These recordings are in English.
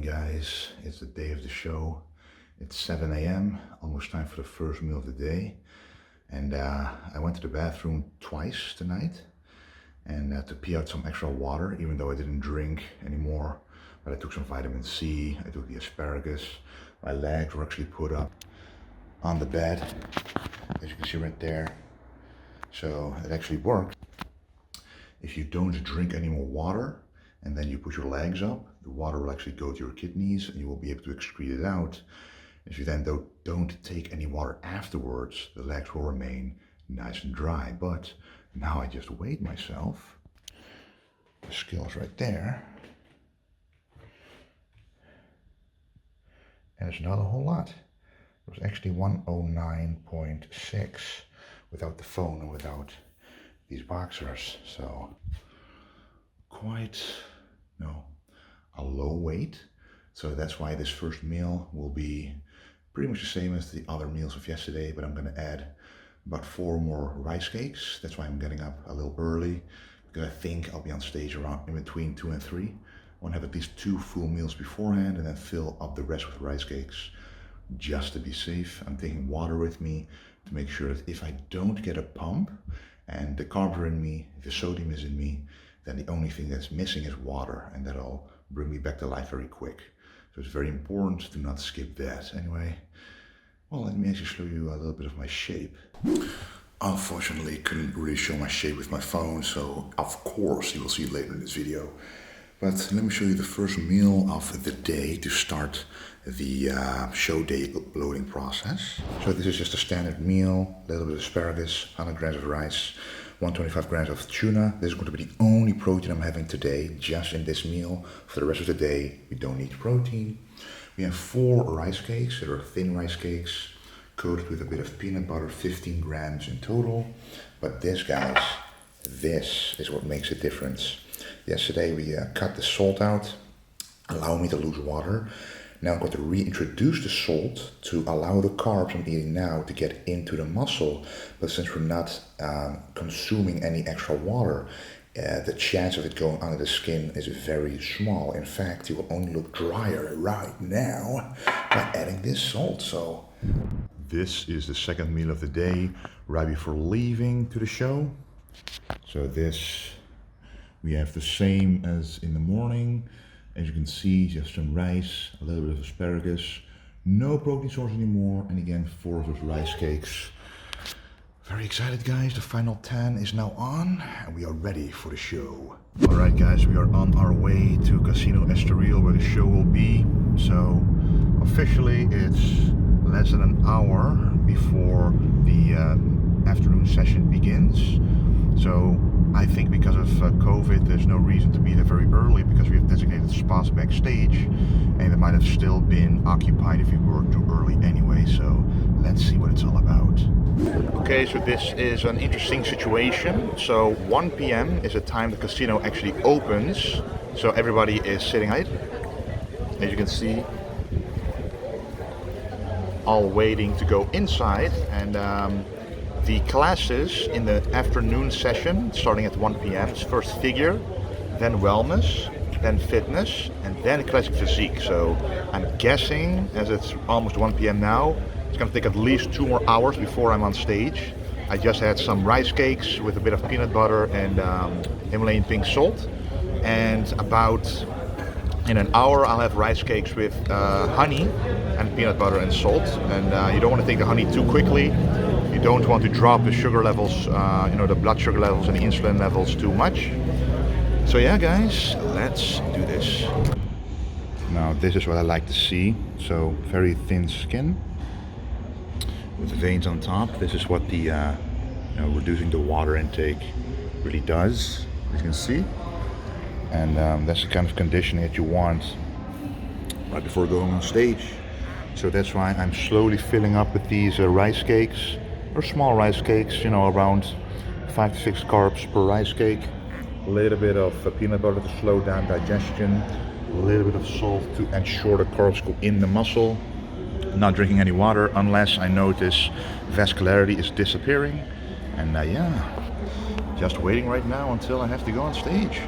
guys, it's the day of the show. It's 7 a.m, almost time for the first meal of the day. And I went to the bathroom twice tonight and to pee out some extra water, even though I didn't drink anymore. But I took some vitamin C, I took the asparagus. My legs were actually put up on the bed, as you can see right there. So it actually worked. If you don't drink any more water and then you put your legs up, the water will actually go to your kidneys and you will be able to excrete it out. If you then don't take any water afterwards, the legs will remain nice and dry. But now I just weighed myself. The scale's right there. And it's not a whole lot. It was actually 109.6 without the phone and without these boxers. So quite, a low weight. So that's why this first meal will be pretty much the same as the other meals of yesterday, but I'm going to add about 4 more rice cakes. That's why I'm getting up a little early, because I think I'll be on stage around in between 2 and 3. I want to have at least 2 full meals beforehand and then fill up the rest with rice cakes. Just to be safe, I'm taking water with me to make sure that if I don't get a pump and the carbs are in me, if the sodium is in me, then the only thing that's missing is water, and that'll bring me back to life very quick. So it's very important to not skip that. Anyway, well, let me actually show you a little bit of my shape. Unfortunately, couldn't really show my shape with my phone, so of course you will see it later in this video. But let me show you the first meal of the day to start the show day loading process. So this is just a standard meal, a little bit of asparagus, 100 grams of rice, 125 grams of tuna. This is going to be the only protein I'm having today, just in this meal. For the rest of the day, we don't need protein. We have 4 rice cakes that are thin rice cakes, coated with a bit of peanut butter, 15 grams in total. But this, guys, this is what makes a difference. Yesterday we cut the salt out, allow me to lose water. Now I'm going to reintroduce the salt to allow the carbs I'm eating now to get into the muscle. But since we're not consuming any extra water, the chance of it going under the skin is very small. In fact, you will only look drier right now by adding this salt. So this is the second meal of the day, right before leaving to the show. So this, we have the same as in the morning. As you can see, just some rice, a little bit of asparagus, no protein source anymore, and again 4 of those rice cakes. Very excited, guys. The final 10 is now on and we are ready for the show. Alright guys, we are on our way to Casino Estoril where the show will be. So officially it's less than an hour before the afternoon session begins. So I think because of COVID, there's no reason to be there very early because we have designated spots backstage and it might have still been occupied if we were too early anyway. So let's see what it's all about. Okay, so this is an interesting situation. So 1 p.m. is the time the casino actually opens. So everybody is sitting outside, as you can see, all waiting to go inside. And the classes in the afternoon session, starting at 1 p.m. is first figure, then wellness, then fitness, and then classic physique. So I'm guessing, as it's almost 1 p.m. now, it's going to take at least 2 more hours before I'm on stage. I just had some rice cakes with a bit of peanut butter and Himalayan pink salt. And about in an hour I'll have rice cakes with honey and peanut butter and salt. And you don't want to take the honey too quickly. You don't want to drop the sugar levels, the blood sugar levels and the insulin levels too much. So yeah, guys, let's do this. Now this is what I like to see. So very thin skin with veins on top. This is what the reducing the water intake really does, as you can see. And that's the kind of conditioning that you want right before going on stage. So that's why I'm slowly filling up with these rice cakes. Or small rice cakes, around 5 to 6 carbs per rice cake. A little bit of peanut butter to slow down digestion. A little bit of salt to ensure the carbs go in the muscle. Not drinking any water unless I notice vascularity is disappearing. And just waiting right now until I have to go on stage.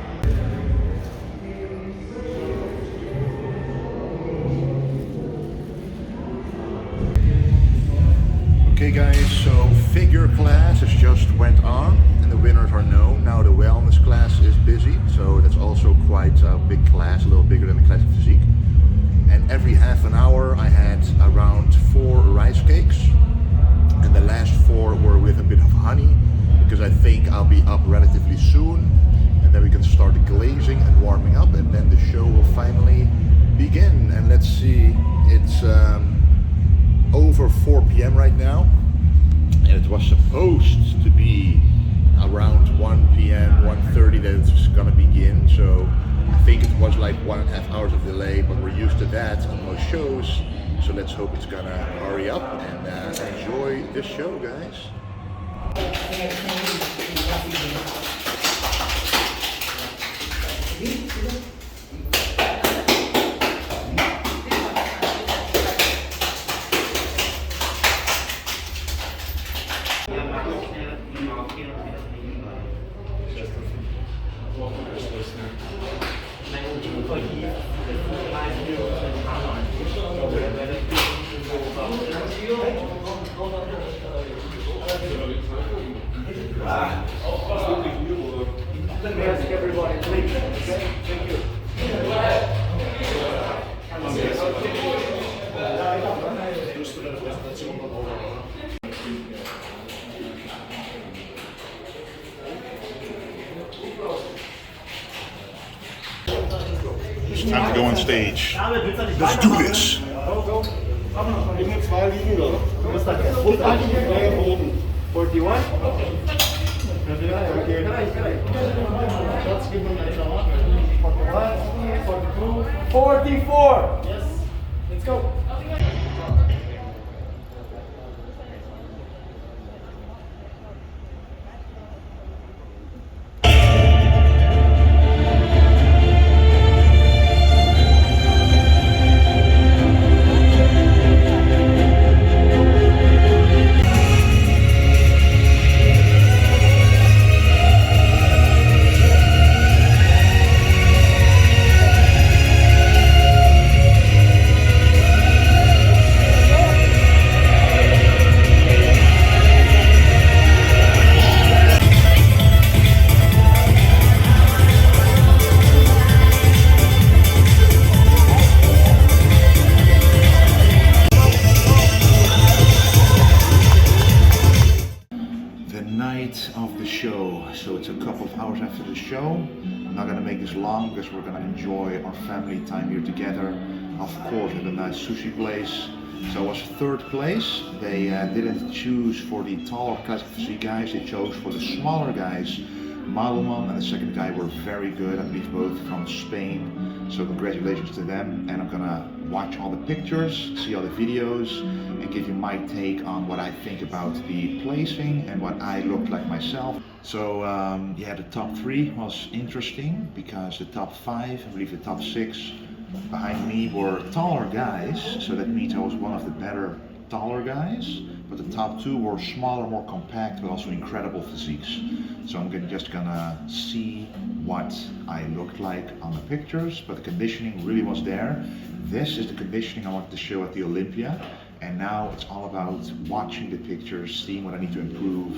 Okay guys, so figure class has just went on and the winners are known. Now the wellness class is busy, so that's also quite a big class, a little bigger than the classic physique. And every half an hour I had around 4 rice cakes, and the last 4 were with a bit of honey, because I think I'll be up relatively soon, and then we can start glazing and warming up, and then the show will finally begin. And let's see, it's over 4 p.m. right now, and it was supposed to be around 1 p.m, 1:30 that it's gonna begin, so I think it was like 1.5 hours of delay, but we're used to that on most shows, so let's hope it's gonna hurry up and enjoy this show, guys. Let me ask everybody, please. Okay? Thank you. It's time to go on stage. Let's do this. Immer 2 liegen, oder? Du musst da 41? Okay. 44! Yes. Let's go. Of the show, so it's a couple of hours after the show. I'm not gonna make this long because we're gonna enjoy our family time here together. Of course, at a nice sushi place. So I was 3rd place. They didn't choose for the taller classic physique guys, they chose for the smaller guys. Madelman and the second guy were very good, I believe both from Spain, so congratulations to them. And I'm gonna watch all the pictures, see all the videos, and give you my take on what I think about the placing and what I looked like myself. So yeah, the top 3 was interesting because the top 5, I believe the top 6 behind me were taller guys, so that means I was one of the better taller guys, but the top 2 were smaller, more compact, but also incredible physiques. So I'm just gonna see what I looked like on the pictures, but the conditioning really was there. This is the conditioning I wanted to show at the Olympia, and now it's all about watching the pictures, seeing what I need to improve.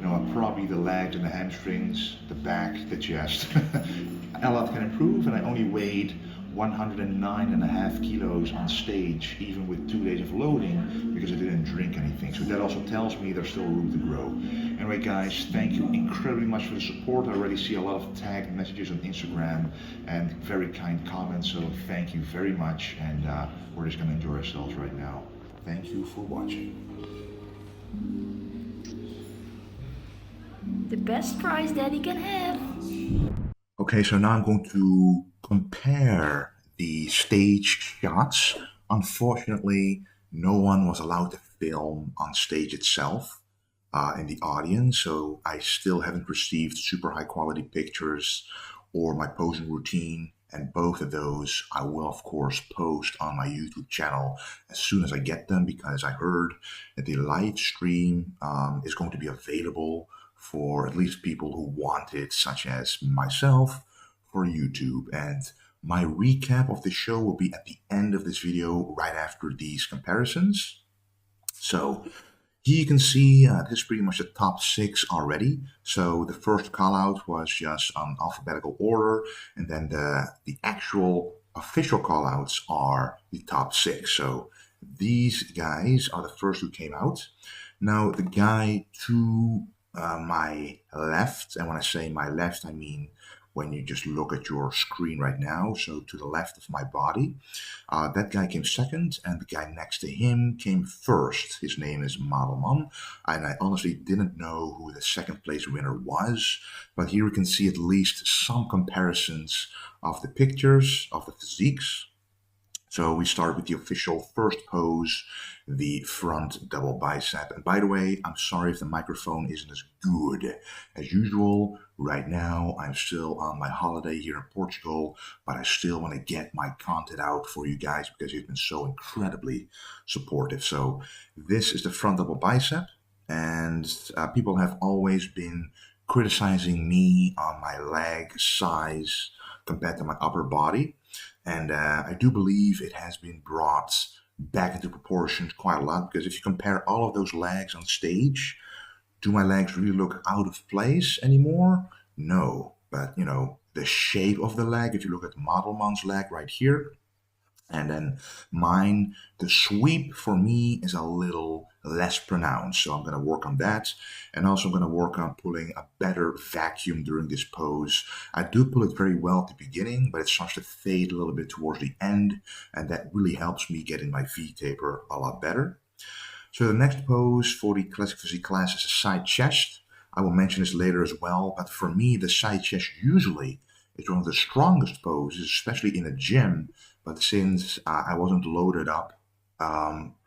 You know, probably the legs and the hamstrings, the back, the chest. A lot can improve, and I only weighed 109.5 kilos on stage, even with 2 days of loading, because I didn't drink anything. So that also tells me there's still room to grow. Anyway guys, thank you incredibly much for the support. I already see a lot of tagged messages on Instagram and very kind comments, so thank you very much, and we're just gonna enjoy ourselves right now. Thank you for watching. The best prize Daddy can have. Okay, so now I'm going to compare the stage shots. Unfortunately, no one was allowed to film on stage itself in the audience, so I still haven't received super high quality pictures or my posing routine, and both of those I will of course post on my YouTube channel as soon as I get them, because I heard that the live stream is going to be available for at least people who want it, such as myself, for YouTube. And my recap of the show will be at the end of this video, right after these comparisons. So Here you can see this is pretty much the top 6 already. So the first call out was just on alphabetical order, and then the actual official call outs are the top 6. So these guys are the first who came out. Now the guy to my left, and when I say my left, I mean when you just look at your screen right now, so to the left of my body, that guy came second, and the guy next to him came first. His name is Madelman, and I honestly didn't know who the second place winner was, but here we can see at least some comparisons of the pictures of the physiques. So we start with the official first pose, the front double bicep. And by the way, I'm sorry if the microphone isn't as good as usual. Right now, I'm still on my holiday here in Portugal, but I still want to get my content out for you guys because you've been so incredibly supportive. So this is the front double bicep, and people have always been criticizing me on my leg size compared to my upper body. And I do believe it has been brought back into proportions quite a lot because if you compare all of those legs on stage, do my legs really look out of place anymore? No. But, the shape of the leg, if you look at Modelman's leg right here, and then mine, the sweep for me is a little less pronounced. So I'm going to work on that. And also I'm going to work on pulling a better vacuum during this pose. I do pull it very well at the beginning, but it starts to fade a little bit towards the end. And that really helps me get in my V taper a lot better. So the next pose for the classic physique class is a side chest. I will mention this later as well, but for me, the side chest usually is one of the strongest poses, especially in a gym. But since I wasn't loaded up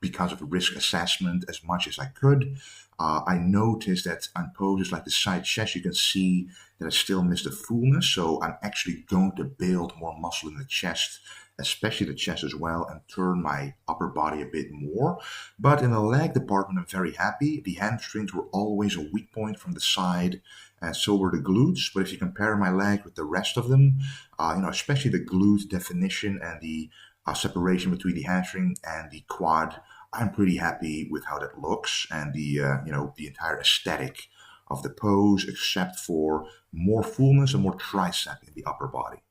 because of risk assessment as much as I could, I noticed that on poses like the side chest, you can see that I still miss the fullness. So I'm actually going to build more muscle in the chest, especially the chest as well, and turn my upper body a bit more. But in the leg department, I'm very happy. The hamstrings were always a weak point from the side, and so were the glutes. But if you compare my leg with the rest of them, especially the glute definition and the separation between the hamstring and the quad, I'm pretty happy with how that looks and the entire aesthetic of the pose, except for more fullness and more tricep in the upper body.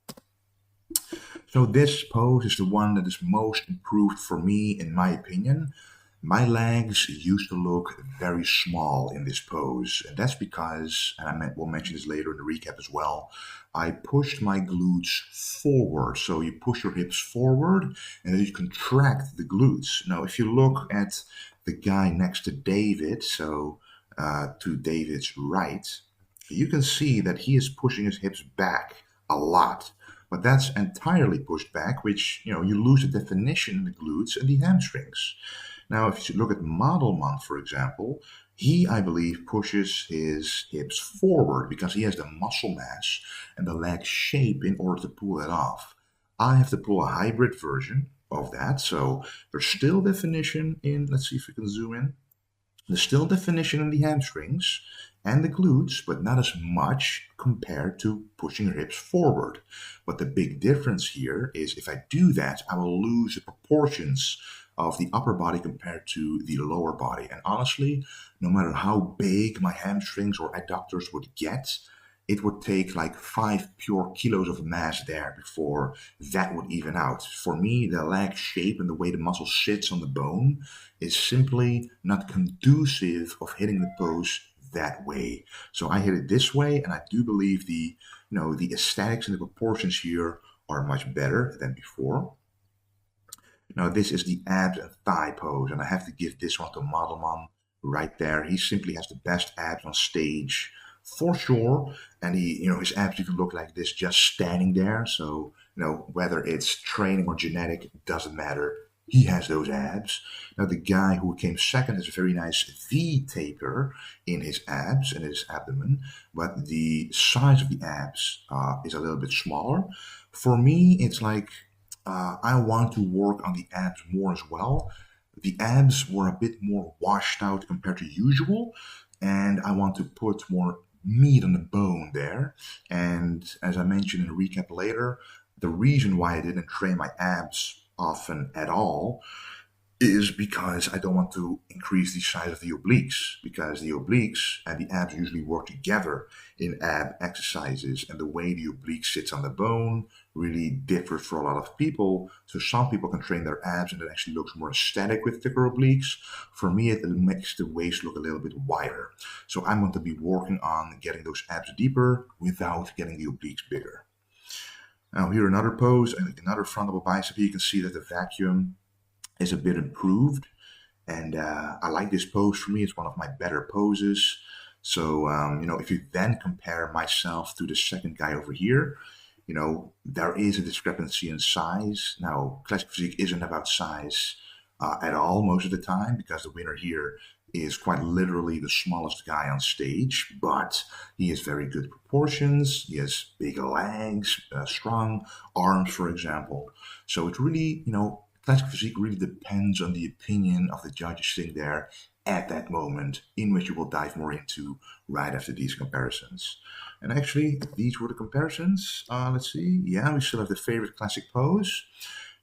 So this pose is the one that is most improved for me, in my opinion. My legs used to look very small in this pose, and that's because, and we'll mention this later in the recap as well, I pushed my glutes forward. So you push your hips forward, and then you contract the glutes. Now, if you look at the guy next to David, so to David's right, you can see that he is pushing his hips back a lot. But that's entirely pushed back, which, you lose the definition in the glutes and the hamstrings. Now, if you look at Modelman, for example, he, I believe, pushes his hips forward because he has the muscle mass and the leg shape in order to pull it off. I have to pull a hybrid version of that. So there's still definition in, let's see if we can zoom in. There's still definition in the hamstrings and the glutes, but not as much compared to pushing your hips forward. But the big difference here is if I do that, I will lose the proportions of the upper body compared to the lower body. And honestly, no matter how big my hamstrings or adductors would get, it would take like 5 pure kilos of mass there before that would even out. For me, the leg shape and the way the muscle sits on the bone is simply not conducive of hitting the pose that way. So I hit it this way, and I do believe the aesthetics and the proportions here are much better than before. Now this is the abs and thigh pose, and I have to give this one to Modelman right there. He simply has the best abs on stage for sure, and his abs even look like this just standing there. So whether it's training or genetic, it doesn't matter. He has those abs. Now the guy who came second has a very nice V taper in his abs and his abdomen, but the size of the abs is a little bit smaller. For me, it's like I want to work on the abs more as well. The abs were a bit more washed out compared to usual, and I want to put more meat on the bone there. And as I mentioned in a recap later, the reason why I didn't train my abs often at all is because I don't want to increase the size of the obliques, because the obliques and the abs usually work together in ab exercises, and the way the oblique sits on the bone really differs for a lot of people. So some people can train their abs and it actually looks more aesthetic with thicker obliques. For me, it makes the waist look a little bit wider. So I'm going to be working on getting those abs deeper without getting the obliques bigger. Now here another pose, and another front double bicep. You can see that the vacuum is a bit improved, and I like this pose. For me, it's one of my better poses. So if you then compare myself to the second guy over here, there is a discrepancy in size. Now, classic physique isn't about size at all most of the time, because the winner here is quite literally the smallest guy on stage, but he has very good proportions. He has big legs, strong arms, for example. So it really, classic physique really depends on the opinion of the judges sitting there at that moment, in which you will dive more into right after these comparisons. And actually, these were the comparisons. Let's see. Yeah, we still have the favorite classic pose.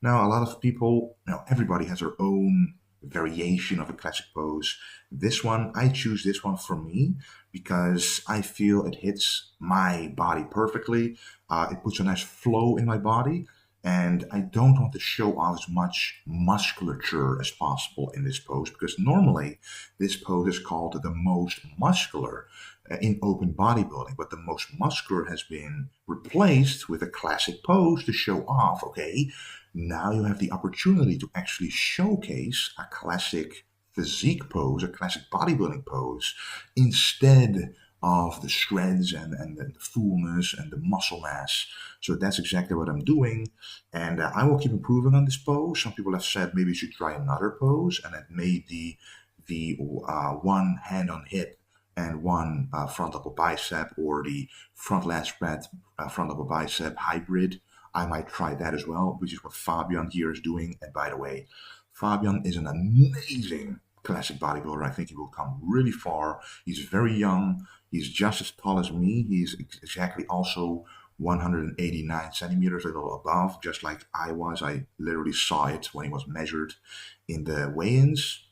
Now, a lot of people, everybody has their own variation of a classic pose. I choose this one for me because I feel it hits my body perfectly. It puts a nice flow in my body, and I don't want to show off as much musculature as possible in this pose, because normally this pose is called the most muscular in open bodybuilding, but the most muscular has been replaced with a classic pose to show off. Okay, now you have the opportunity to actually showcase a classic physique pose, a classic bodybuilding pose, instead of the shreds and the fullness and the muscle mass. So that's exactly what I'm doing. And I will keep improving on this pose. Some people have said maybe you should try another pose, and I've made the one hand on hip and one front double bicep, or the front lat spread front double bicep hybrid. I might try that as well, which is what Fabian here is doing. And by the way, Fabian is an amazing classic bodybuilder. I think he will come really far. He's very young. He's just as tall as me. He's exactly also 189 centimeters, a little above, just like I was. I literally saw it when he was measured in the weigh-ins.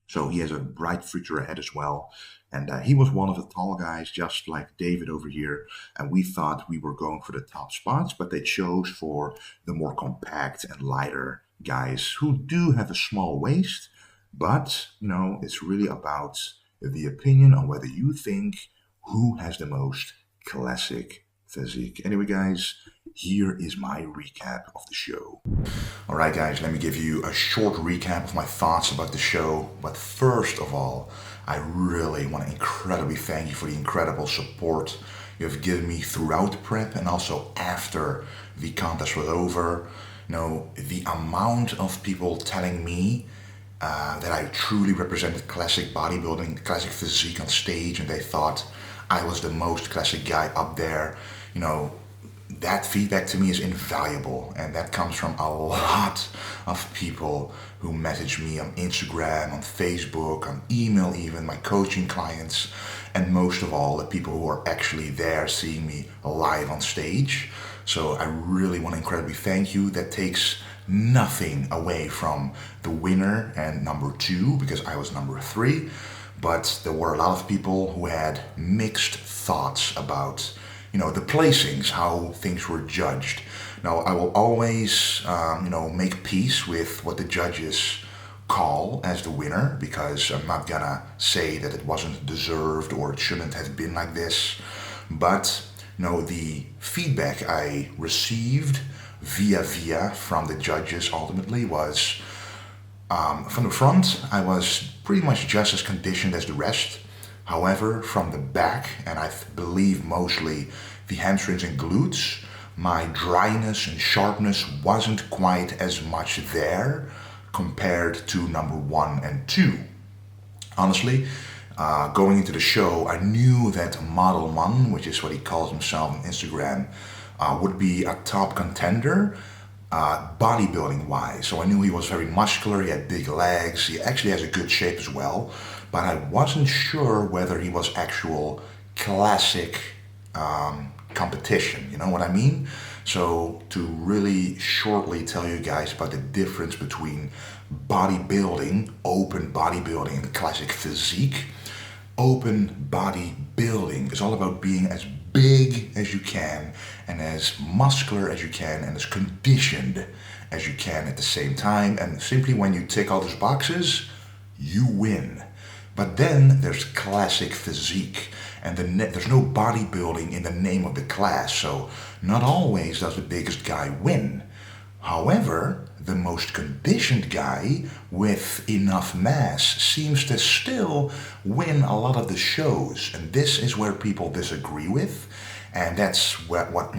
So he has a bright future ahead as well. And he was one of the tall guys, just like David over here. And we thought we were going for the top spots, but they chose for the more compact and lighter guys who do have a small waist. But, it's really about the opinion on whether you think who has the most classic physique. Anyway, guys, here is my recap of the show. All right, guys, let me give you a short recap of my thoughts about the show. But first of all, I really want to incredibly thank you for the incredible support you have given me throughout the prep and also after the contest was over. The amount of people telling me that I truly represented classic bodybuilding, classic physique on stage, and they thought I was the most classic guy up there. That feedback to me is invaluable, and that comes from a lot of people who message me on Instagram, on Facebook, on email even, my coaching clients, and most of all, the people who are actually there seeing me live on stage. So I really want to incredibly thank you. That takes nothing away from the winner and number 2, because I was number 3, but there were a lot of people who had mixed thoughts about the placings, how things were judged. Now, I will always, make peace with what the judges call as the winner, because I'm not gonna say that it wasn't deserved or it shouldn't have been like this. But, the feedback I received via from the judges ultimately was, from the front, I was pretty much just as conditioned as the rest. However, from the back, and I believe mostly the hamstrings and glutes, my dryness and sharpness wasn't quite as much there compared to number 1 and 2. Honestly, going into the show, I knew that Model Man, which is what he calls himself on Instagram, would be a top contender, bodybuilding wise. So I knew he was very muscular, he had big legs, he actually has a good shape as well, but I wasn't sure whether he was actual classic competition, you know what I mean? So to really shortly tell you guys about the difference between bodybuilding, open bodybuilding, the classic physique. Open bodybuilding is all about being as big as you can and as muscular as you can and as conditioned as you can at the same time. And simply when you tick all those boxes, you win. But then there's classic physique, and there's no bodybuilding in the name of the class, so not always does the biggest guy win. However, the most conditioned guy with enough mass seems to still win a lot of the shows, and this is where people disagree with, and that's what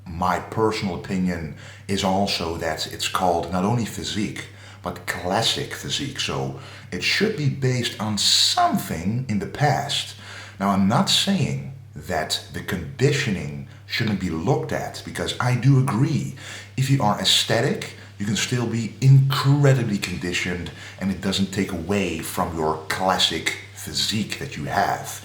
my personal opinion is also that it's called not only physique, but classic physique. So it should be based on something in the past. Now, I'm not saying that the conditioning shouldn't be looked at, because I do agree. If you are aesthetic, you can still be incredibly conditioned, and it doesn't take away from your classic physique that you have.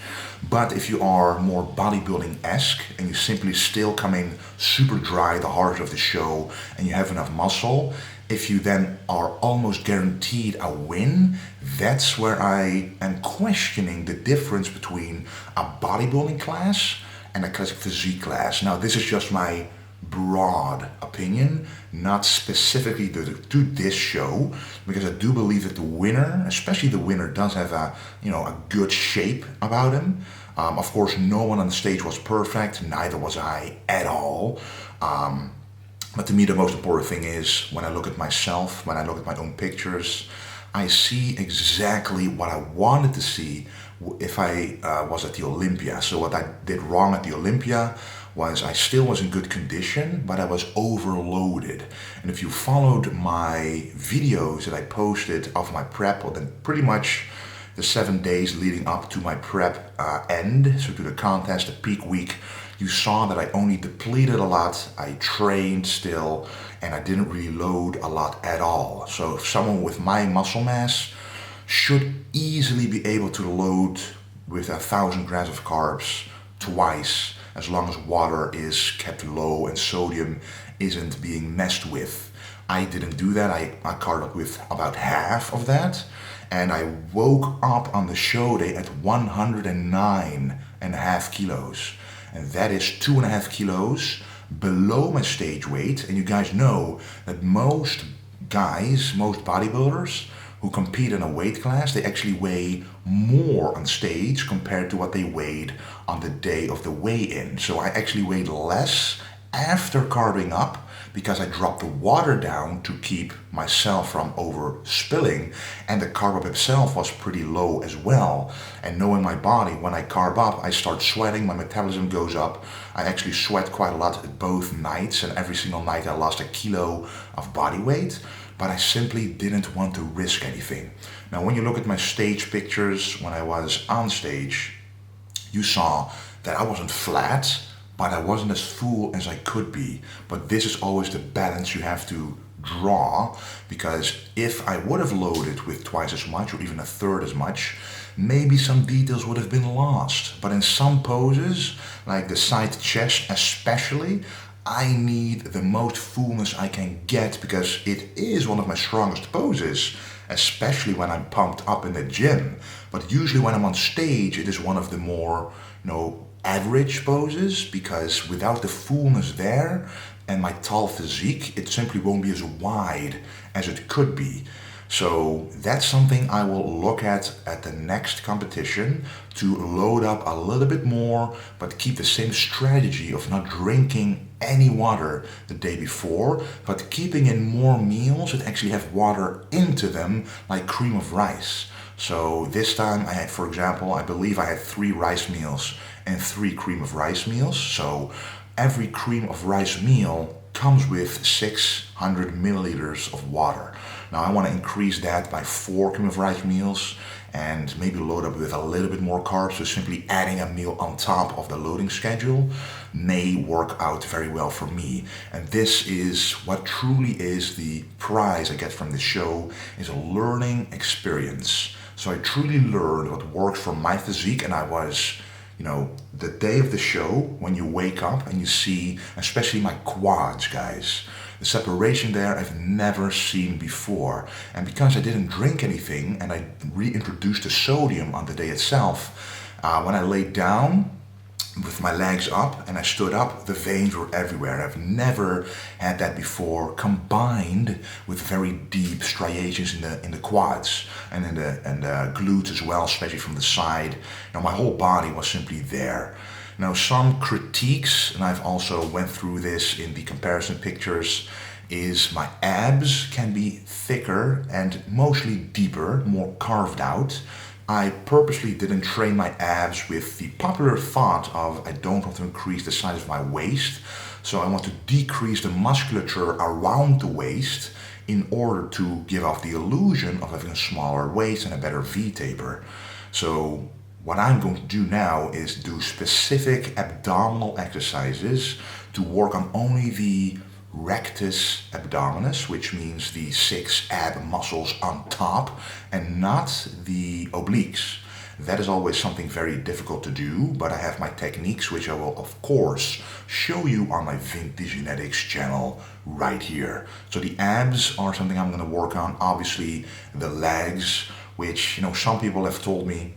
But if you are more bodybuilding-esque and you simply still come in super dry the heart of the show and you have enough muscle, if you then are almost guaranteed a win, that's where I am questioning the difference between a bodybuilding class and a classic physique class. Now, this is just my broad opinion, not specifically to this show, because I do believe that the winner, especially the winner, does have a good shape about him. Of course, no one on the stage was perfect, neither was I at all. But to me, the most important thing is when I look at myself, when I look at my own pictures, I see exactly what I wanted to see if I was at the Olympia. So what I did wrong at the Olympia was I still was in good condition, but I was overloaded. And if you followed my videos that I posted of my prep, well, then pretty much the 7 days leading up to my prep end, so to the contest, the peak week, you saw that I only depleted a lot, I trained still, and I didn't really load a lot at all. So someone with my muscle mass should easily be able to load with 1,000 grams of carbs twice, as long as water is kept low and sodium isn't being messed with. I didn't do that. I carbed up with about half of that, and I woke up on the show day at 109.5 kilos. And that is 2.5 kilos below my stage weight. And you guys know that most guys, most bodybuilders who compete in a weight class, they actually weigh more on stage compared to what they weighed on the day of the weigh-in. So I actually weighed less after carbing up, because I dropped the water down to keep myself from over spilling, and the carb up itself was pretty low as well. And knowing my body, when I carb up, I start sweating, my metabolism goes up. I actually sweat quite a lot both nights, and every single night I lost a kilo of body weight, but I simply didn't want to risk anything. Now, when you look at my stage pictures when I was on stage, you saw that I wasn't flat, but I wasn't as full as I could be. But this is always the balance you have to draw, because if I would have loaded with twice as much or even a third as much, maybe some details would have been lost. But in some poses, like the side chest especially, I need the most fullness I can get, because it is one of my strongest poses, especially when I'm pumped up in the gym. But usually when I'm on stage, it is one of the more, average poses, because without the fullness there and my tall physique, it simply won't be as wide as it could be. So that's something I will look at the next competition, to load up a little bit more, but keep the same strategy of not drinking any water the day before, but keeping in more meals that actually have water into them, like cream of rice. So this time I had, for example, I believe I had 3 rice meals and 3 cream of rice meals. So every cream of rice meal comes with 600 milliliters of water. Now I want to increase that by 4 cream of rice meals and maybe load up with a little bit more carbs. So simply adding a meal on top of the loading schedule may work out very well for me. And this is what truly is the prize I get from this show, is a learning experience. So I truly learned what works for my physique, and I was, the day of the show, when you wake up and you see, especially my quads, guys, The separation there I've never seen before. And because I didn't drink anything and I reintroduced the sodium on the day itself, when I laid down with my legs up and I stood up, the veins were everywhere. I've never had that before, combined with very deep striations in the quads and in the glutes as well, especially from the side. My whole body was simply there. Now, some critiques, and I've also went through this in the comparison pictures, is my abs can be thicker and mostly deeper, more carved out. I purposely didn't train my abs with the popular thought of I don't want to increase the size of my waist, so I want to decrease the musculature around the waist in order to give off the illusion of having a smaller waist and a better V-taper. So what I'm going to do now is do specific abdominal exercises to work on only the rectus abdominis, which means the 6 ab muscles on top, and not the obliques. That is always something very difficult to do, but I have my techniques, which I will of course show you on my Vintage Genetics channel right here. So the abs are something I'm going to work on. Obviously the legs, which some people have told me,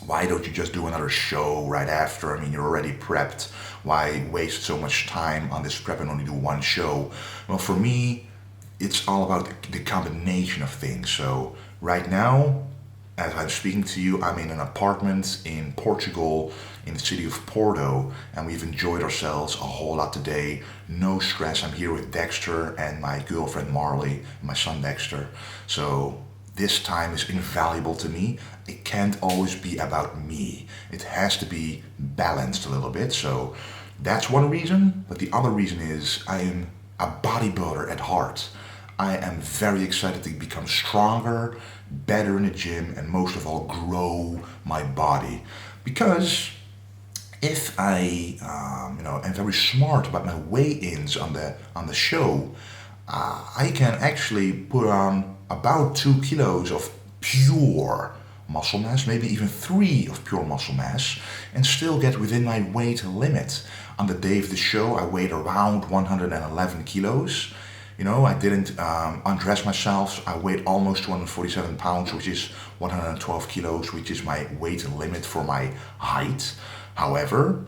why don't you just do another show right after? I mean, you're already prepped. Why waste so much time on this prep and only do one show? Well, for me, it's all about the combination of things. So right now, as I'm speaking to you, I'm in an apartment in Portugal, in the city of Porto, and we've enjoyed ourselves a whole lot today. No stress. I'm here with Dexter and my girlfriend Marley and my son Dexter. So this time is invaluable to me. It can't always be about me. It has to be balanced a little bit. So that's one reason. But the other reason is I am a bodybuilder at heart. I am very excited to become stronger, better in the gym, and most of all, grow my body. Because if I, am very smart about my weigh-ins on the show, I can actually put on about 2 kilos of pure muscle mass, maybe even 3 of pure muscle mass, and still get within my weight limit. On the day of the show, I weighed around 111 kilos. I didn't undress myself. I weighed almost 247 pounds, which is 112 kilos, which is my weight limit for my height. However,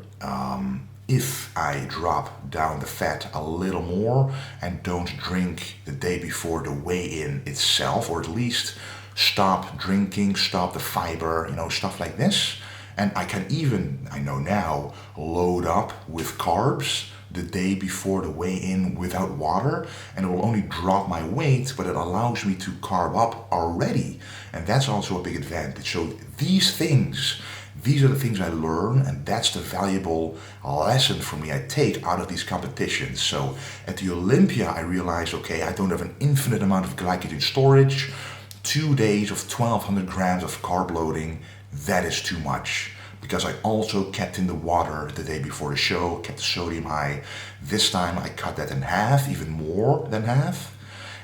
if I drop down the fat a little more and don't drink the day before the weigh-in itself, or at least stop drinking, stop the fiber, stuff like this, and I can even, I know now, load up with carbs the day before the weigh-in without water, and it will only drop my weight, but it allows me to carb up already, and that's also a big advantage. So these are the things I learn, and that's the valuable lesson for me I take out of these competitions. So at the Olympia, I realized, okay, I don't have an infinite amount of glycogen storage. 2 days of 1,200 grams of carb loading, that is too much. Because I also kept in the water the day before the show, kept the sodium high. This time I cut that in half, even more than half.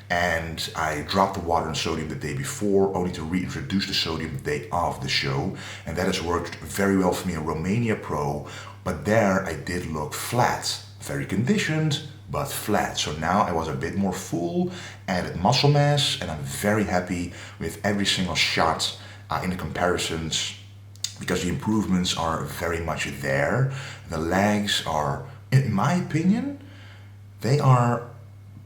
And I dropped the water and sodium the day before, only to reintroduce the sodium the day of the show. And that has worked very well for me in Romania Pro. But there I did look flat, very conditioned, but flat. So now I was a bit more full, added muscle mass, and I'm very happy with every single shot in the comparisons, because the improvements are very much there. The legs are, in my opinion, they are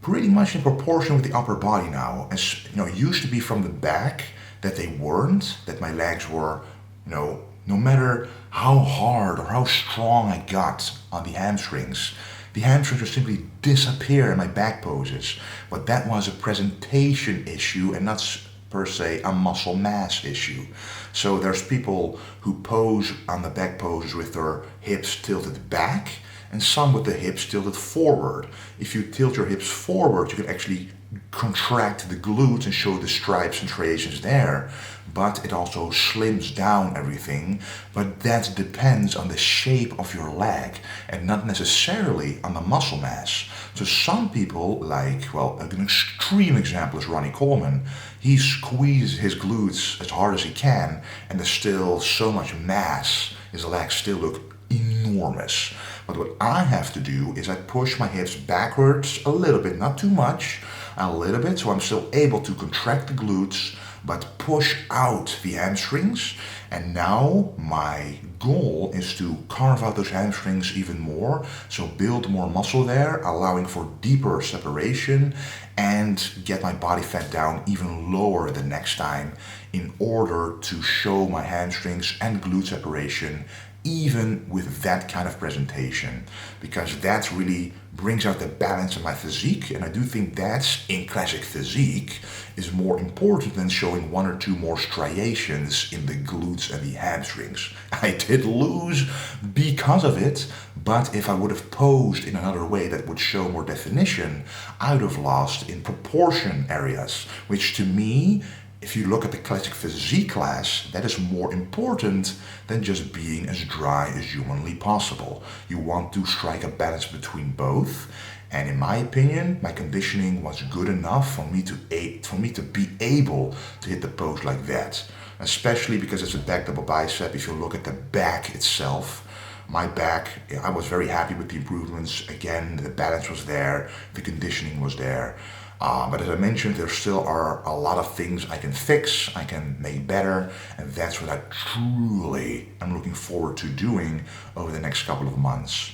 pretty much in proportion with the upper body now. As it used to be from the back that they weren't, that my legs were, no matter how hard or how strong I got on the hamstrings would simply disappear in my back poses. But that was a presentation issue and not per se a muscle mass issue. So there's people who pose on the back poses with their hips tilted back, and some with the hips tilted forward. If you tilt your hips forward, you can actually contract the glutes and show the stripes and striations there, but it also slims down everything. But that depends on the shape of your leg and not necessarily on the muscle mass. So some people, like, well, an extreme example is Ronnie Coleman. He squeezes his glutes as hard as he can, and there's still so much mass. His legs still look enormous. But what I have to do is I push my hips backwards a little bit, not too much, a little bit, so I'm still able to contract the glutes, but push out the hamstrings. And now my goal is to carve out those hamstrings even more, so build more muscle there, allowing for deeper separation, and get my body fat down even lower the next time in order to show my hamstrings and glute separation even with that kind of presentation, because that really brings out the balance of my physique. And I do think that's, in classic physique, is more important than showing one or two more striations in the glutes and the hamstrings. I did lose because of it, but if I would have posed in another way that would show more definition, I would have lost in proportion areas, which to me, if you look at the classic physique class, that is more important than just being as dry as humanly possible. You want to strike a balance between both. And in my opinion, my conditioning was good enough for me to be able to hit the pose like that. Especially because it's a back double bicep. If you look at the back itself, my back, I was very happy with the improvements. Again, the balance was there, the conditioning was there. But as I mentioned, there still are a lot of things I can fix, I can make better, and that's what I truly am looking forward to doing over the next couple of months.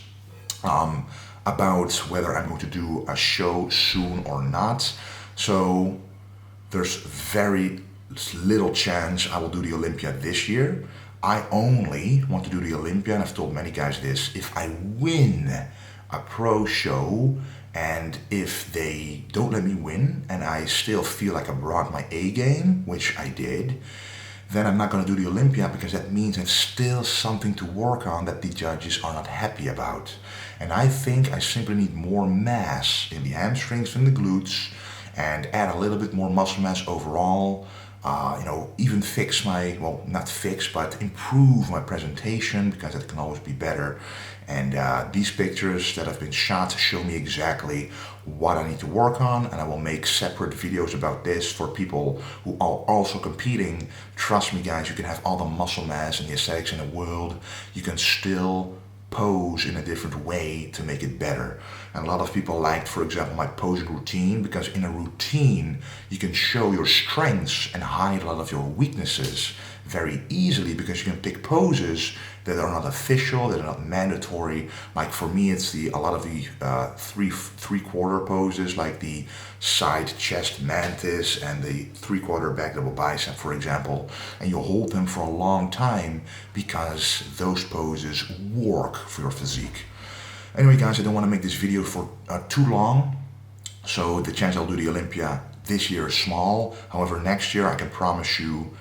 About whether I'm going to do a show soon or not. So there's very little chance I will do the Olympia this year. I only want to do the Olympia, and I've told many guys this, if I win a pro show. And if they don't let me win and I still feel like I brought my A game, which I did, then I'm not going to do the Olympia, because that means it's still something to work on that the judges are not happy about. And I think I simply need more mass in the hamstrings and the glutes and add a little bit more muscle mass overall. Even fix my, well, not fix, but improve my presentation, because that can always be better. And these pictures that have been shot show me exactly what I need to work on, and I will make separate videos about this for people who are also competing. Trust me guys, you can have all the muscle mass and the aesthetics in the world, you can still pose in a different way to make it better. And a lot of people liked, for example, my posing routine, because in a routine you can show your strengths and hide a lot of your weaknesses very easily, because you can pick poses that are not official, that are not mandatory. Like for me, it's a lot of the three-quarter poses, like the side chest mantis and the three-quarter back double bicep, for example. And you hold them for a long time because those poses work for your physique. Anyway, guys, I don't want to make this video for too long. So the chance I'll do the Olympia this year is small. However, next year I can promise you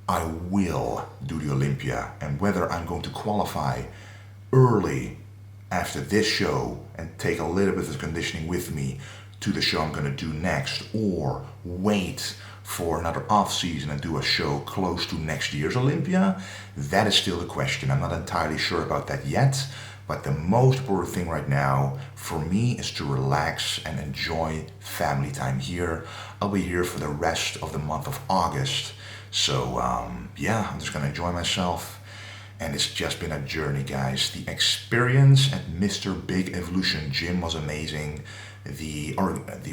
I will do the Olympia. And whether I'm going to qualify early after this show and take a little bit of conditioning with me to the show I'm going to do next, or wait for another off season and do a show close to next year's Olympia, that is still the question. I'm not entirely sure about that yet. But the most important thing right now for me is to relax and enjoy family time here. I'll be here for the rest of the month of August. So yeah, I'm just gonna enjoy myself. And it's just been a journey, guys. The experience at Mr. Big Evolution Gym was amazing. The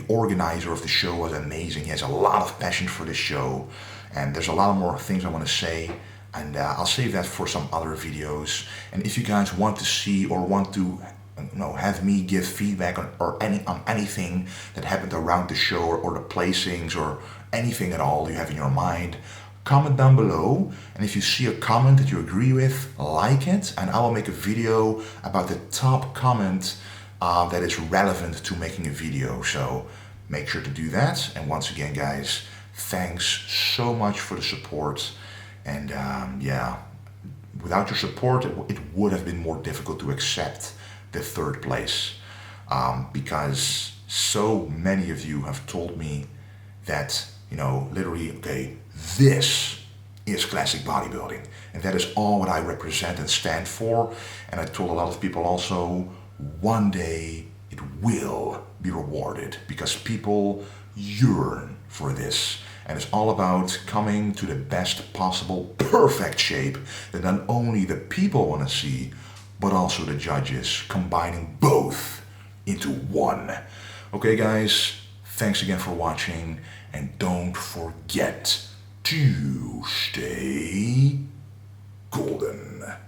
organizer of the show was amazing. He has a lot of passion for this show. And there's a lot more things I want to say. And I'll save that for some other videos. And if you guys want to see or want to have me give feedback on anything that happened around the show, or the placings, or anything at all you have in your mind, comment down below. And if you see a comment that you agree with, like it, and I will make a video about the top comment that is relevant to making a video. So make sure to do that. And once again, guys, thanks so much for the support. And yeah, without your support, it would have been more difficult to accept the third place, because so many of you have told me that, literally, okay, this is classic bodybuilding, and that is all what I represent and stand for. And I told a lot of people also, one day it will be rewarded, because people yearn for this. And it's all about coming to the best possible perfect shape that not only the people want to see, but also the judges, combining both into one. Okay guys, thanks again for watching, and don't forget to stay golden.